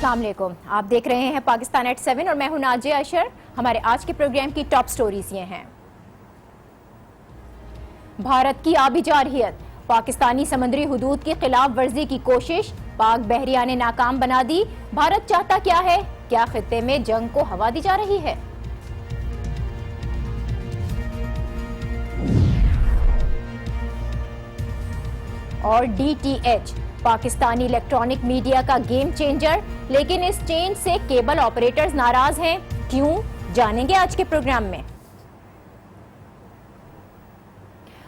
अस्सलाम वालेकुम। आप देख रहे हैं पाकिस्तान एट 7 और मैं हूं नाजिया अशर। हमारे आज के प्रोग्राम की टॉप स्टोरीज ये हैं। भारत की आबी जारहियत, पाकिस्तानी समंदरी हुदूद की खिलाफ वर्जी की कोशिश, पाक बहरिया ने नाकाम बना दी। भारत चाहता क्या है? क्या खित्ते में जंग को हवा दी जा रही है? और DTH, पाकिस्तानी इलेक्ट्रॉनिक मीडिया का गेम चेंजर, लेकिन इस चेंज से केबल ऑपरेटर्स नाराज हैं। क्यों? जानेंगे आज के प्रोग्राम में।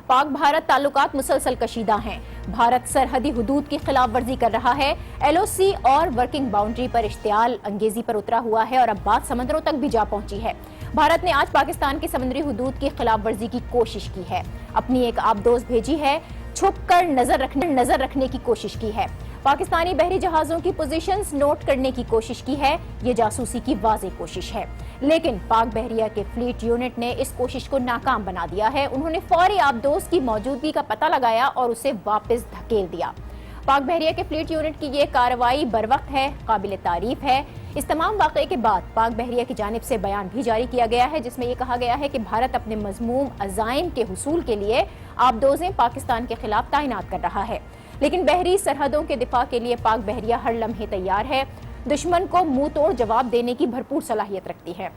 पाक भारत ताल्लुकात मुसलसल कशीदा हैं। भारत सरहदी हुदूद की खिलाफ वर्जी कर रहा है। LOC और वर्किंग बाउंड्री पर इश्तियाल अंगेजी पर उतरा हुआ है और अब बात समंदरों तक भी जा पहुंची है। भारत ने आज पाकिस्तान की समुद्री हुदूद की खिलाफ वर्जी की कोशिश की है। अपनी एक आबदोज भेजी है, छुप कर नजर रखने की कोशिश की है। पाकिस्तानी बहरी जहाजों की पोजीशंस नोट करने की कोशिश की है। ये जासूसी की वाज़ेह कोशिश है, लेकिन पाक बहरिया के फ्लीट यूनिट ने इस कोशिश को नाकाम बना दिया है। उन्होंने फौरी आबदोज की मौजूदगी का पता लगाया और उसे वापस धकेल दिया। पाक बहरिया के फ्लीट यूनिट की ये कार्रवाई बरवक्त है, काबिल तारीफ है। इस तमाम वाक़े के बाद पाक बहरिया की जानिब से बयान भी जारी किया गया है, जिसमें यह कहा गया है कि भारत अपने मज़मूम अज़ाइम के हुसूल के लिए आबदोज़ें पाकिस्तान के खिलाफ तैनात कर रहा है, लेकिन बहरी सरहदों के दिफा के लिए पाक बहरिया हर लम्हे तैयार है। दुश्मन को मुंह तोड़ जवाब देने की भरपूर सलाहियत रखती है।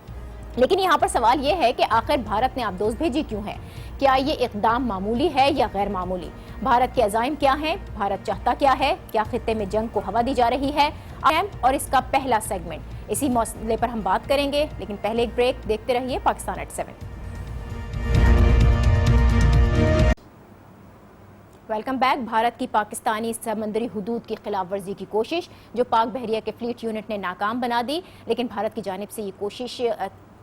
लेकिन यहाँ पर सवाल ये है कि आखिर भारत ने आबदोज भेजी क्यों है? क्या ये इक़दाम मामूली है या गैर मामूली? भारत के अज़ाइम क्या हैं? भारत चाहता क्या है? क्या खित्ते में जंग को हवा दी जा रही है? और इसका पहला सेगमेंट, इसी मसले पर हम बात करेंगे, लेकिन पहले एक ब्रेक। देखते रहिए Pakistan at 7। Welcome back. Bharat की पाकिस्तानी समंदरी हुदूद की खिलाफ वर्जी की कोशिश जो पाक बहरिया के फ्लीट यूनिट ने नाकाम बना दी, लेकिन भारत की जानिब से ये कोशिश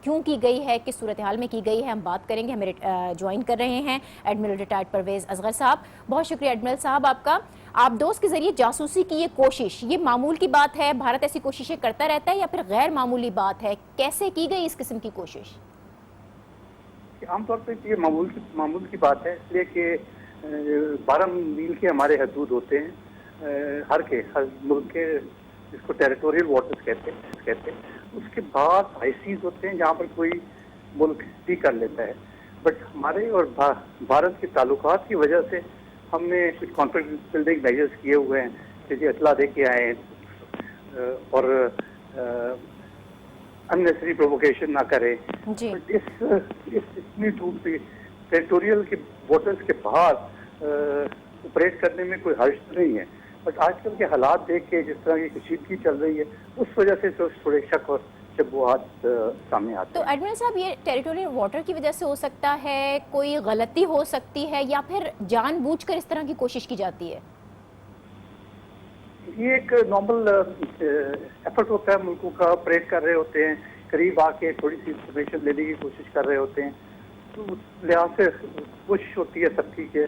क्यों की गई है, किस सूरत हाल में की गई है, हम बात करेंगे। हमें ज्वाइन कर रहे हैं एडमिरल रिटायर्ड परवेज़ असगर साहब। बहुत शुक्रिया एडमिरल साहब आपका। आबदोज के जरिए जासूसी की ये कोशिश, ये मामूल की बात है? भारत ऐसी कोशिशें करता रहता है या फिर गैर मामूली बात है? कैसे की गई इस किस्म की कोशिश? आमतौर पर ये मामूल की बात है, इसलिए कि 12 मील के हमारे हदूद होते हैं, हर मुल्क के, जिसको टेरिटोरियल वाटर्स कहते हैं। उसके बाद आईसीज होते हैं जहाँ पर कोई मुल्क भी कर लेता है। बट हमारे और भारत के ताल्लुकात की वजह से हमने कुछ कॉन्फिडेंस बिल्डिंग मेजर्स किए हुए हैं कि जी इतला दे के आए हैं और अननेसेसरी प्रोवोकेशन ना करें। इतनी दूर पे टेरिटोरियल के वाटर्स के बाहर ऑपरेट करने में कोई हर्ज नहीं है। बट आजकल के हालात देख के, जिस तरह की कशीदगी चल रही है, उस वजह से थोड़े शक और शबुहात सामने आते हैं। तो एडमिरल साहब, ये टेरिटोरियल वाटर की वजह से हो सकता है, कोई गलती हो सकती है, या फिर जानबूझकर इस तरह की कोशिश की जाती है? ये एक नॉर्मल एफर्ट होता है, मुल्कों का ऑपरेट कर रहे होते हैं, करीब आके थोड़ी सी इंफॉर्मेशन लेने की कोशिश कर रहे होते हैं, तो उस लिहाज से कोशिश होती है सबकी के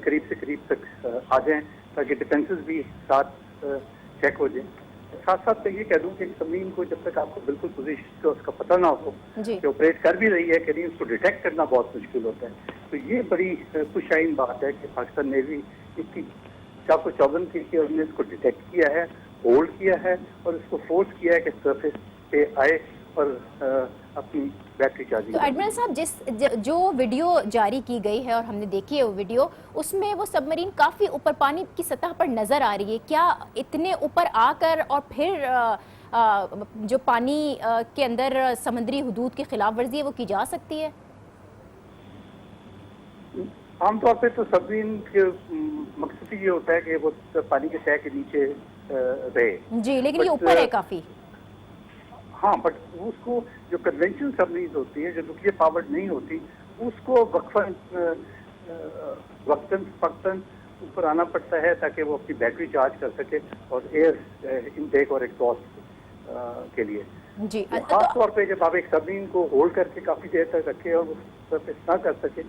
करीब से करीब तक आ जाएं, ताकि डिफेंसेस भी साथ चेक हो जाएं। साथ साथ मैं ये कह दूं कि ज़मीन को जब तक आपको बिल्कुल पोजीशन का उसका पता ना हो कि ऑपरेट कर भी रही है कि नहीं, उसको डिटेक्ट करना बहुत मुश्किल होता है। तो ये बड़ी खुशाइन बात है कि पाकिस्तान नेवी इतनी चाको-चौबंद थी कि उन्होंने इसको डिटेक्ट किया है, होल्ड किया है और इसको फोर्स किया है कि सरफेस पे आए और अपनी बैटरी चार्जिंग। तो एडमिरल साहब, जो वीडियो जारी की गई है और हमने देखी है वो वीडियो, उसमें वो सबमरीन काफ़ी ऊपर पानी की सतह पर नज़र आ रही है। क्या इतने ऊपर आकर और फिर जो पानी के अंदर समुद्री हुदूद की खिलाफ वर्जी है वो की जा सकती है? आमतौर पे तो सबमरीन के मकसद ये होता है कि वो पानी के सतह के नीचे रहे। जी, लेकिन ये ऊपर है काफ़ी। हाँ, बट उसको जो कन्वेंशनल सबमरीन होती है, जो न्यूक्लियर पावर्ड नहीं होती, उसको वक्तन ऊपर आना पड़ता है ताकि वो अपनी बैटरी चार्ज कर सके और एयर इनटेक और एग्जॉस्ट के लिए। जी, तो खास तौर पे जब आप एक सबमरीन को होल्ड करके काफ़ी देर तक रखे और सरफेस ना कर सके,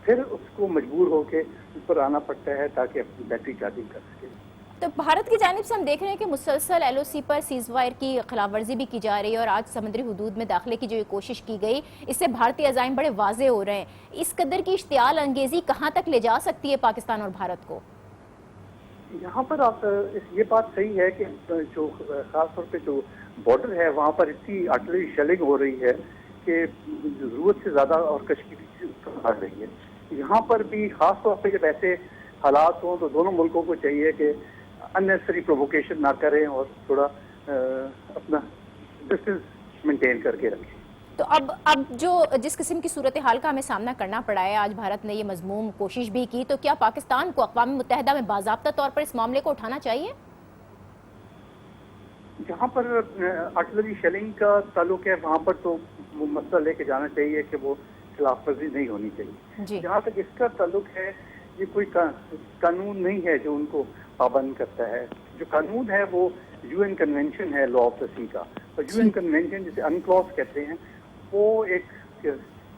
फिर उसको मजबूर होके ऊपर आना पड़ता है ताकि अपनी बैटरी चार्जिंग कर सके। तो भारत की जानिब से हम देख रहे हैं कि मुसलसल LOC पर सीज़फायर की खिलाफ वर्जी भी की जा रही है और आज समुद्री हुदूद में दाखिले की जो ये कोशिश की गई, इससे भारतीय अज़ाइम बड़े वाज़े हो रहे हैं। इस कदर की इश्तियाल अंगेजी कहाँ तक ले जा सकती है पाकिस्तान और भारत को? यहाँ पर आप ये बात सही है कि जो खास तौर पे जो बॉर्डर है वहाँ पर इतनी आर्टिलरी शेलिंग हो रही है कि ज़रूरत से ज़्यादा और कश्मीरी बढ़ रही है। यहाँ पर भी खास तौर पे जब ऐसे हालात हों तो दोनों मुल्कों को चाहिए कि अननेसेसरी प्रोवोकेशन ना करें और थोड़ा अपना डिस्टेंस मेंटेन करके रखें। तो अब जो जिस किस्म की सूरत हाल का हमें सामना करना पड़ा है, आज भारत ने ये मजमूम कोशिश भी की, तो क्या पाकिस्तान को अक़वाम मुत्तहिदा में बाज़ाब्ता तौर पर इस मामले को उठाना चाहिए? जहाँ पर आर्टिलरी शेलिंग का ताल्लुक है वहाँ पर तो वो मसला लेके जाना चाहिए कि वो खिलाफ वर्जी नहीं होनी चाहिए। जहाँ तक इसका ताल्लुक है, ये कोई कानून नहीं है जो उनको पाबंद करता है। जो कानून है वो यूएन कन्वेंशन है लॉ ऑफ द सी का, और यूएन कन्वेंशन जिसे अनक्लॉज कहते हैं, वो एक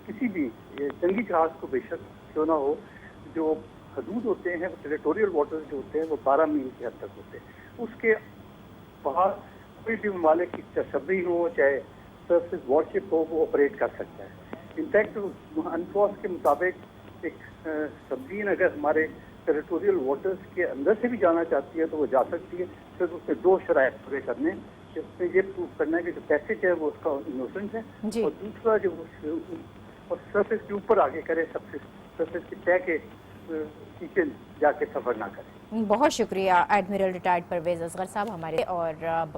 किसी भी जंगी जहाज को बेशक क्यों ना हो, जो हदूद होते हैं वो टेरिटोरियल वाटर्स जो होते हैं वो 12 मील की हद तक होते हैं। उसके बाहर कोई भी ममालिक की तशब्बी हो चाहे सर्फेस वॉरशिप हो, वो ऑपरेट कर सकता है। इनफैक्ट अनक्लॉज के मुताबिक एक सब्जीन अगर हमारे टेरिटोरियल वाटर्स के अंदर से भी जाना चाहती है तो वो जा सकती है, सिर्फ उसमें 2 शराइत पूरे करने, उसमें ये प्रूव करना है कि जो पैसेज है वो उसका इनोसेंट है, और दूसरा जो और सरफेस के ऊपर आगे करे, सबसे सरफेस के तय के नीचे जाके सफर ना करे। बहुत शुक्रिया एडमिरल रिटायर्ड परवेज असगर साहब हमारे, और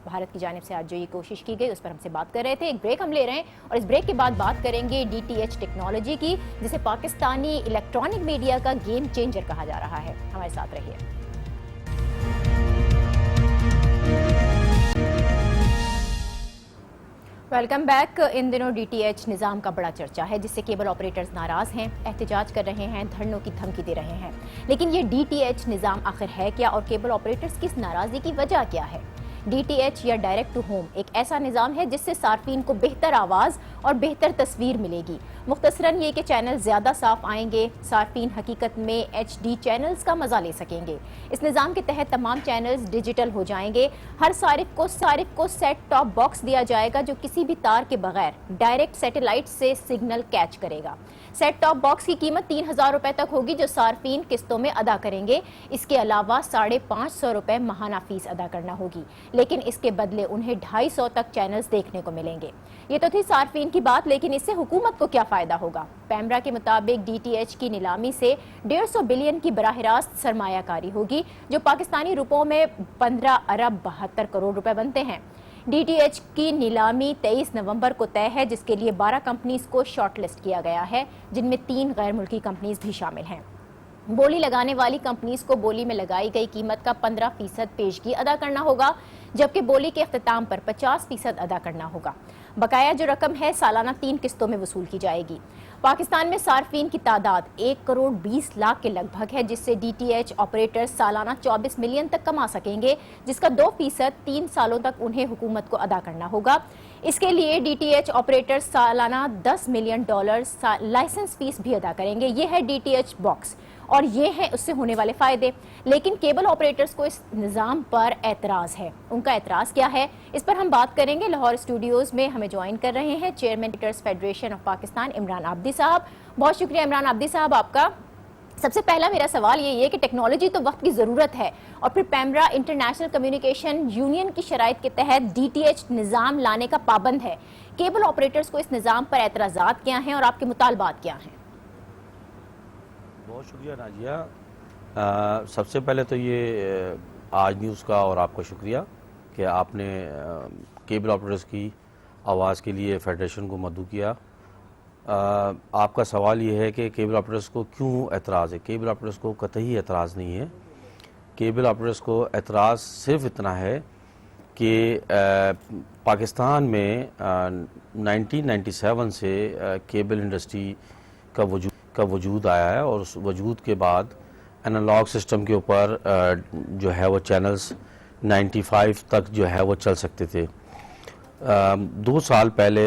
भारत की जानिब से आज जो ये कोशिश की गई उस पर हमसे बात कर रहे थे। एक ब्रेक हम ले रहे हैं और इस ब्रेक के बाद बात करेंगे DTH टेक्नोलॉजी की, जिसे पाकिस्तानी इलेक्ट्रॉनिक मीडिया का गेम चेंजर कहा जा रहा है। हमारे साथ रहिए। Welcome back. इन दिनों DTH निज़ाम का बड़ा चर्चा है, जिससे केबल ऑपरेटर्स नाराज़ हैं, एहतजाज कर रहे हैं, धरनों की धमकी दे रहे हैं। लेकिन ये DTH निज़ाम आखिर है क्या, और केबल ऑपरेटर्स की इस नाराज़गी की वजह क्या है? DTH या डायरेक्ट टू होम एक ऐसा निज़ाम है जिससे सार्फिन को बेहतर आवाज़ और बेहतर तस्वीर मिलेगी। मुख्तसरन ये कि चैनल ज़्यादा साफ आएंगे, सार्फिन हकीकत में HD चैनल्स का मज़ा ले सकेंगे। इस निज़ाम के तहत तमाम चैनल्स डिजिटल हो जाएंगे। हर सारिफ को सेट टॉप बॉक्स दिया जाएगा जो किसी भी तार के बगैर डायरेक्ट सैटेलाइट से सिग्नल कैच करेगा। सेट टॉप बॉक्स की कीमत 3000 रुपए तक होगी, जो सार्फिन किस्तों में अदा करेंगे। इसके अलावा 550 रुपए माहाना फीस अदा करना होगी, लेकिन इसके बदले उन्हें 250 तक चैनल्स देखने को मिलेंगे। ये तो थी सार्फिन की बात, लेकिन इससे हुकूमत को क्या फायदा होगा? पैमरा के मुताबिक DTH की नीलामी से 150 बिलियन की बराह रास्त सरमायाकारी होगी, जो पाकिस्तानी रुपयों में 15 अरब 72 करोड़ रुपए बनते हैं। DTH की नीलामी 23 नवंबर को तय है, जिसके लिए 12 कंपनीज को शॉर्टलिस्ट किया गया है, जिनमें 3 गैर मुल्की कंपनीज भी शामिल हैं। बोली लगाने वाली कंपनीज को बोली में लगाई गई कीमत का 15% पेशगी अदा करना होगा, जबकि बोली के अख्तिताम पर 50% अदा करना होगा। बकाया जो रकम है सालाना 3 किस्तों में वसूल की जाएगी। पाकिस्तान में सार्फिन की तादाद 1 करोड़ 20 लाख के लगभग है, जिससे DTH ऑपरेटर्स सालाना 24 मिलियन तक कमा सकेंगे, जिसका 2% 3 सालों तक उन्हें हुकूमत को अदा करना होगा। इसके लिए DTH ऑपरेटर्स सालाना $10 मिलियन लाइसेंस फीस भी अदा करेंगे। ये है DTH बॉक्स और ये हैं उससे होने वाले फायदे। लेकिन केबल ऑपरेटर्स को इस निज़ाम पर एतराज़ है। उनका एतराज़ क्या है, इस पर हम बात करेंगे। लाहौर स्टूडियोज़ में हमें ज्वाइन कर रहे हैं chairman operators federation of Pakistan Imran Abdi साहब। बहुत शुक्रिया इमरान आब्दी साहब आपका। सबसे पहला मेरा सवाल ये है कि टेक्नोलॉजी तो वक्त की ज़रूरत है, और फिर पैमरा इंटरनेशनल कम्युनिकेशन यूनियन की शराइत के तहत DTH निज़ाम लाने का पाबंद है। केबल ऑपरेटर्स को इस निज़ाम पर एतराज़ात क्या हैं और आपके मुतालबात क्या हैं? बहुत शुक्रिया नाजिया। सबसे पहले तो ये आज न्यूज़ का और आपका शुक्रिया कि आपने केबल ऑपरेटर्स की आवाज़ के लिए फेडरेशन को मदऊ किया। आपका सवाल ये है कि केबल ऑपरेटर्स को क्यों एतराज़ है? केबल ऑपरेटर्स को कतई एतराज़ नहीं है। केबल ऑपरेटर्स को एतराज़ सिर्फ इतना है कि पाकिस्तान में 1997 से केबल इंडस्ट्री का वजूद आया है, और उस वजूद के बाद एनालॉग सिस्टम के ऊपर जो है वो चैनल्स 95 तक जो है वो चल सकते थे। 2 साल पहले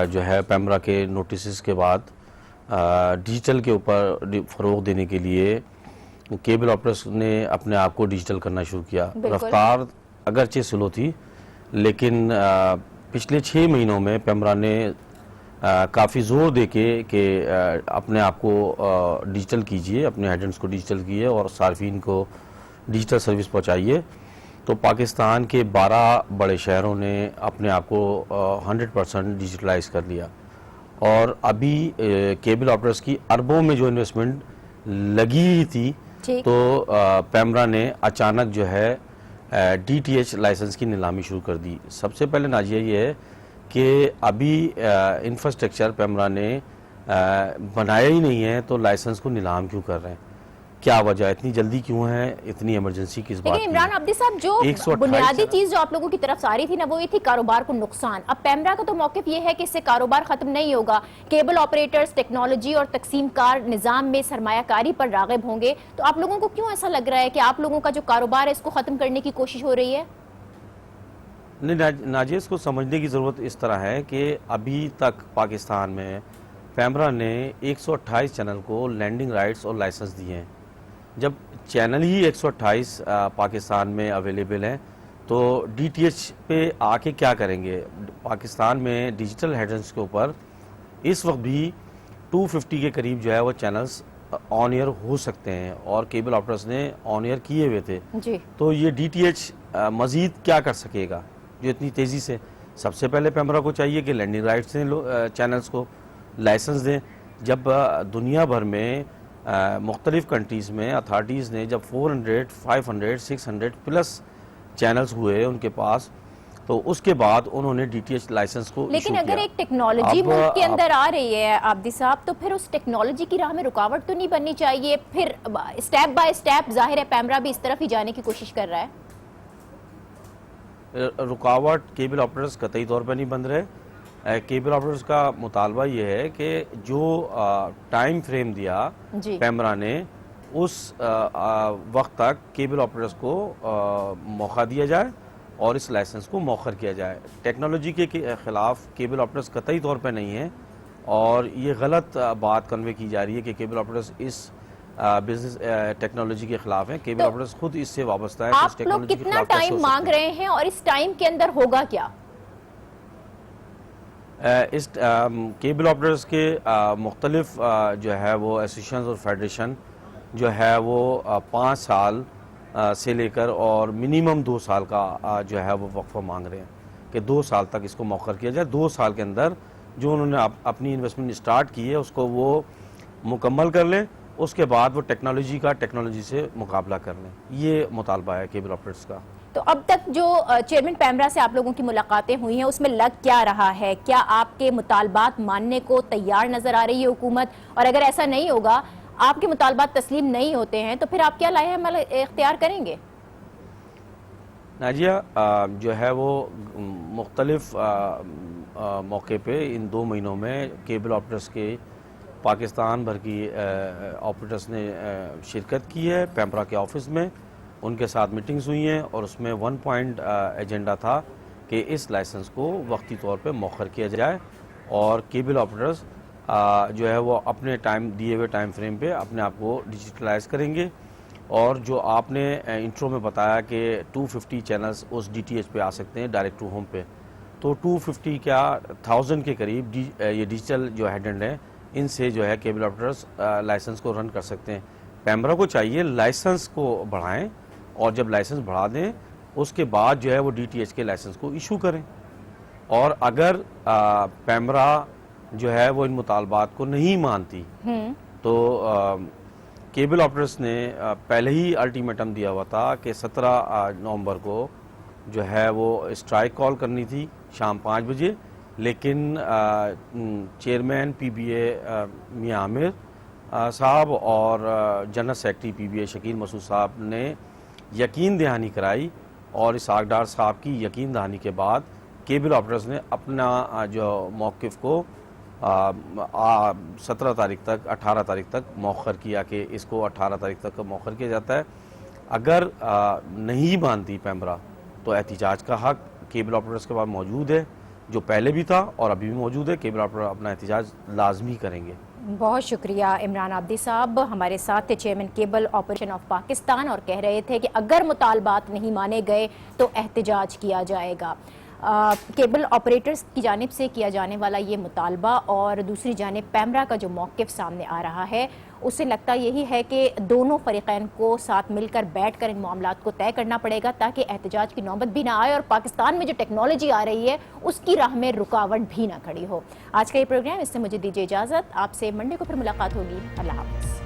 जो है पैमरा के नोटिस के बाद डिजिटल के ऊपर फ़रोग़ देने के लिए केबल ऑपरेटर्स ने अपने आप को डिजिटल करना शुरू किया। रफ्तार अगरचे स्लो थी, लेकिन पिछले 6 महीनों में पैमरा ने काफ़ी ज़ोर दे के अपने आप को डिजिटल कीजिए, अपने हेडेंट्स को डिजिटल कीजिए और सार्फिन को ڈیجیٹل سروس پہنچائیے. تو پاکستان کے 12 بڑے شہروں نے اپنے آپ کو 100% ڈیجیٹلائز کر لیا, اور ابھی کیبل آپریٹرز کی اربوں میں جو انویسٹمنٹ لگی ہی تھی, تو پیمرا نے اچانک جو ہے ڈی ٹی ایچ لائسنس کی نیلامی شروع کر دی. سب سے پہلے ناجیہ یہ ہے کہ ابھی انفراسٹرکچر پیمرا نے بنایا ہی نہیں ہے, تو لائسنس کو نیلام کیوں کر رہے ہیں؟ کیا وجہ, اتنی جلدی کیوں ہے, اتنی ایمرجنسی کس بات کی؟ لیکن عمران عبدی صاحب, جو بنیادی چیز جو آپ لوگوں کی طرف سے آ رہی تھی نا, وہ یہ تھی کاروبار کو نقصان. اب پیمرا کا تو موقف یہ ہے کہ اس سے کاروبار ختم نہیں ہوگا, کیبل آپریٹرز ٹیکنالوجی اور تقسیم کار نظام میں سرمایہ کاری پر راغب ہوں گے. تو آپ لوگوں کو کیوں ایسا لگ رہا ہے کہ آپ لوگوں کا جو کاروبار ہے اس کو ختم کرنے کی کوشش ہو رہی ہے؟ نہیں ناجیہ, اس کو سمجھنے کی ضرورت اس طرح ہے کہ ابھی تک پاکستان میں پیمرا نے 128 چینل کو لینڈنگ رائٹس اور لائسنس دیے ہیں. جب چینل ہی 128 پاکستان میں اویلیبل ہیں, تو ڈی ٹی ایچ پہ آ کے کیا کریں گے؟ پاکستان میں ڈیجیٹل ہیڈرنس کے اوپر اس وقت بھی 250 کے قریب جو ہے وہ چینلز آن ایئر ہو سکتے ہیں, اور کیبل آپریٹرز نے آن ایئر کیے ہوئے تھے. تو یہ ڈی ٹی ایچ مزید کیا کر سکے گا جو اتنی تیزی سے؟ سب سے پہلے پیمرا کو چاہیے کہ لینڈنگ رائٹس دیں, چینلز کو لائسنس دیں. جب دنیا بھر میں مختلف کنٹریز میں اتھارٹیز نے جب 400, 500, 600 پلس چینلز ہوئے ان کے پاس, تو اس کے بعد انہوں نے ڈی ٹی ایچ لائسنس کو ایشو کیا. لیکن اگر ایک ٹیکنالوجی ملک کے اندر آ رہی ہے عابدی صاحب, تو پھر اس ٹیکنالوجی کی راہ میں رکاوٹ تو نہیں بننی چاہیے؟ پھر اسٹیپ بائی اسٹیپ ظاہر ہے پیمرا بھی اس طرف ہی جانے کی کوشش کر رہا ہے. رکاوٹ کیبل آپریٹرز قطعی طور پہ نہیں بن رہے. کیبل آپریٹرز کا مطالبہ یہ ہے کہ جو ٹائم فریم دیا پیمرا نے, اس وقت تک کیبل آپریٹرز کو موقع دیا جائے اور اس لائسنس کو مؤخر کیا جائے. ٹیکنالوجی کے خلاف کیبل آپریٹرز قطعی طور پہ نہیں ہیں, اور یہ غلط بات کنوے کی جا رہی ہے کہ کیبل آپریٹرز اس بزنس ٹیکنالوجی کے خلاف ہیں. کیبل آپریٹرز خود اس سے وابستہ ہے. آپ لوگ کتنا ٹائم مانگ رہے ہیں, اور اس ٹائم کے اندر ہوگا کیا؟ اس کیبل آپریٹرز کے مختلف جو ہے وہ ایسوسیشنز اور فیڈریشن جو ہے وہ 5 سال سے لے کر اور منیمم 2 سال کا جو ہے وہ وقفہ مانگ رہے ہیں کہ 2 سال تک اس کو مؤخر کیا جائے. 2 سال کے اندر جو انہوں نے اپنی انویسٹمنٹ اسٹارٹ کی ہے اس کو وہ مکمل کر لیں, اس کے بعد وہ ٹیکنالوجی سے مقابلہ کر لیں. یہ مطالبہ ہے کیبل آپریٹرز کا. تو اب تک جو چیئرمین پیمرا سے آپ لوگوں کی ملاقاتیں ہوئی ہیں, اس میں لگ کیا رہا ہے؟ کیا آپ کے مطالبات ماننے کو تیار نظر آ رہی ہے حکومت؟ اور اگر ایسا نہیں ہوگا, آپ کے مطالبات تسلیم نہیں ہوتے ہیں, تو پھر آپ کیا لاہے عمل اختیار کریں گے؟ ناجیہ, جو ہے وہ مختلف موقع پہ ان 2 مہینوں میں کیبل آپریٹرز کے پاکستان بھر کی آپریٹرز نے شرکت کی ہے پیمرا کے آفس میں. ان کے ساتھ میٹنگز ہوئی ہیں, اور اس میں 1 پوائنٹ ایجنڈا تھا کہ اس لائسنس کو وقتی طور پہ مؤخر کیا جائے, اور کیبل آپریٹرز جو ہے وہ اپنے دیے ہوئے ٹائم فریم پہ اپنے آپ کو ڈیجیٹلائز کریں گے. اور جو آپ نے انٹرو میں بتایا کہ 250 چینلز اس ڈی ٹی ایچ پہ آ سکتے ہیں ڈائریکٹ ٹو ہوم پہ, تو 250 کیا 1000 کے قریب یہ ڈیجیٹل جو ہیڈ ہیں, ان سے جو ہے کیبل آپریٹرز لائسنس کو رن کر سکتے ہیں. پیمرا کو چاہیے لائسنس کو بڑھائیں, اور جب لائسنس بڑھا دیں اس کے بعد جو ہے وہ ڈی ٹی ایچ کے لائسنس کو ایشو کریں. اور اگر پیمرا جو ہے وہ ان مطالبات کو نہیں مانتی, تو کیبل آپریٹرز نے پہلے ہی الٹیمیٹم دیا ہوا تھا کہ 17 نومبر کو جو ہے وہ اسٹرائک کال کرنی تھی شام 5 بجے, لیکن چیئرمین پی بی اے میاں عامر صاحب اور جنرل سیکرٹری پی بی اے شکیل مسعود صاحب نے یقین دہانی کرائی, اور اسحاق ڈار صاحب کی یقین دہانی کے بعد کیبل آپریٹرز نے اپنا جو موقف کو 17 تاریخ تک 18 تاریخ تک مؤخر کیا کہ اس کو 18 تاریخ تک مؤخر کیا جاتا ہے. اگر نہیں مانتی پیمرا, تو احتجاج کا حق کیبل آپریٹرز کے پاس موجود ہے, جو پہلے بھی تھا اور ابھی بھی موجود ہے. کیبل آپریٹر اپنا احتجاج لازمی کریں گے. بہت شکریہ عمران عابدی صاحب, ہمارے ساتھ تھے chairman cable operation of Pakistan, اور کہہ رہے تھے کہ اگر مطالبات نہیں مانے گئے تو احتجاج کیا جائے گا. केबल ऑपरेटर्स की जानिब से किया जाने वाला ये मुतालबा और दूसरी जानिब पैमरा का जो मौक़िफ़ सामने आ रहा है, उससे लगता यही है कि दोनों फ़रीक़ैन को साथ मिलकर बैठ कर इन मामलात को तय करना पड़ेगा ताकि एहतजाज की नौबत भी ना आए और पाकिस्तान में जो टेक्नोलॉजी आ रही है उसकी राह में रुकावट भी ना खड़ी हो। आज का ये प्रोग्राम, इससे मुझे दीजिए इजाज़त। आपसे मंडे को फिर मुलाकात होगी। अल्लाह हाफ़िज़।